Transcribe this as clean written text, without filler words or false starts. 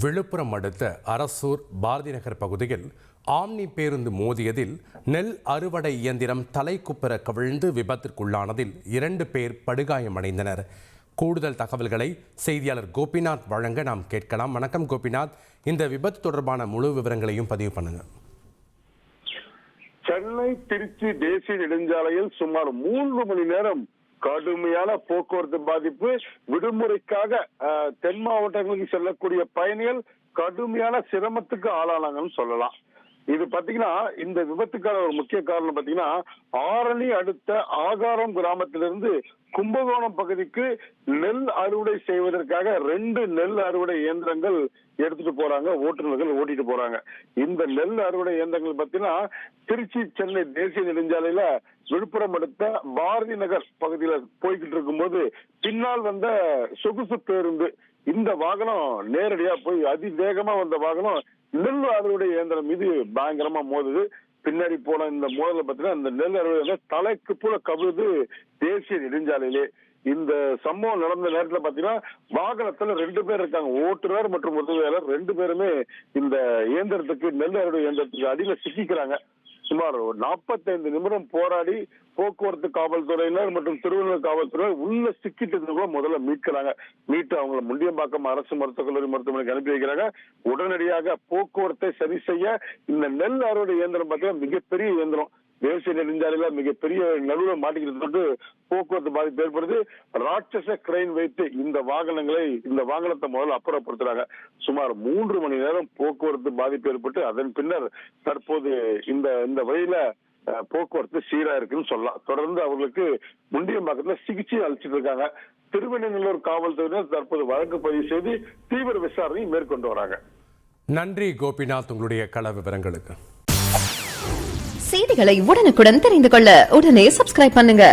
விழுப்புரம் அடுத்த அரசூர் பாரதி நகர் பகுதியில் ஆம்னி பேருந்து மோதியதில் நெல் அறுவடை இயந்திரம் தலைக்குப்புற கவிழ்ந்து விபத்திற்குள்ளானதில் 2 பேர் படுகாயமடைந்தனர். கூடுதல் தகவல்களை செய்தியாளர் கோபிநாத் வழங்க நாம் கேட்கலாம். வணக்கம் கோபிநாத், இந்த விபத்து தொடர்பான முழு விவரங்களையும் பதிவு பண்ணுங்க. சென்னை திருச்சி தேசிய நெடுஞ்சாலையில் சுமார் 3 மணி நேரம் கடுமையான போக்குவரத்து பாதிப்பு. விடுமுறைக்காக தென் மாவட்டங்களுக்கு செல்லக்கூடிய பயணிகள் கடுமையான சிரமத்துக்கு ஆளானாங்கன்னு சொல்லலாம். இது பாத்தீங்கன்னா இந்த விபத்துக்கான ஒரு முக்கிய காரணம் பாத்தீங்கன்னா ஆரணி அடுத்த ஆகாரம் கிராமத்திலிருந்து கும்பகோணம் பகுதிக்கு நெல் அறுவடை செய்வதற்காக 2 நெல் அறுவடை இயந்திரங்கள் எடுத்துட்டு போறாங்க, ஓட்டுநர்கள் ஓட்டிட்டு போறாங்க. இந்த நெல் அறுவடை இயந்திரங்கள் பாத்தீங்கன்னா திருச்சி சென்னை தேசிய நெடுஞ்சாலையில விழுப்புரம் அடுத்த பாரதி நகர் பகுதியில போய்கிட்டு இருக்கும்போது பின்னால் வந்த சொகுசு பேருந்து இந்த வாகனம் நேரடியா போய் அதிவேகமா வந்த வாகனம் நெல் அறுவடை இயந்திரம் மீது பயங்கரமா மோதுது. பின்னாடி போன இந்த மோதல பாத்தீங்கன்னா இந்த நெல் அறுவடை தலைக்கு போல கவிழ்ந்து தேசிய நெடுஞ்சாலையிலே. இந்த சம்பவம் நடந்த நேரத்துல பாத்தீங்கன்னா வாகனத்துல 2 பேர் இருக்காங்க, ஓட்டுநர் மற்றும் உதவியாளர் 2 பேருமே இந்த இயந்திரத்துக்கு நெல் அறுவடை இயந்திரத்துக்கு அடியில சிக்கிக்கிறாங்க. சுமார் 45 நிமிடம் போராடி போக்குவரத்து காவல்துறையினர் மற்றும் திருவள்ளூர் காவல்துறையினர் உள்ள சிக்கிட்டு முதல்ல மீட்கிறாங்க. மீட்டு அவங்களை முண்டியம்பாக்கம் அரசு மருத்துவக் கல்லூரி மருத்துவமனைக்கு அனுப்பி வைக்கிறாங்க. உடனடியாக போக்குவரத்தை சரி செய்ய இந்த நெல் அறுவடை இயந்திரம் பார்த்தீங்கன்னா மிகப்பெரிய இயந்திரம், தேசிய நெடுஞ்சாலையில மிகப்பெரிய நடுவில் மாட்டிக்கிறது போக்குவரத்து பாதிப்பு ஏற்படுது. ராட்சச கிரெயின் வைத்து இந்த வாகனத்தை முதல்ல அப்புறப்படுத்துறாங்க. சுமார் 3 மணி நேரம் போக்குவரத்து பாதிப்பு ஏற்பட்டு அதன் பின்னர் தற்போது இந்த வழியில போக்குவரத்து சீரா இருக்குன்னு சொல்லலாம். தொடர்ந்து அவர்களுக்கு முண்டியம்பாக்கத்துல சிகிச்சை அளிச்சிட்டு இருக்காங்க. திருவெண்ணூர் காவல்துறையினர் தற்போது வழக்கு பதிவு செய்து தீவிர விசாரணை மேற்கொண்டு வராங்க. நன்றி கோபிநாத், உங்களுடைய கள விவரங்களுக்கு. செய்திகளை உடனுக்குடன் தெரிந்து கொள்ள உடனே சப்ஸ்கிரைப் பண்ணுங்க.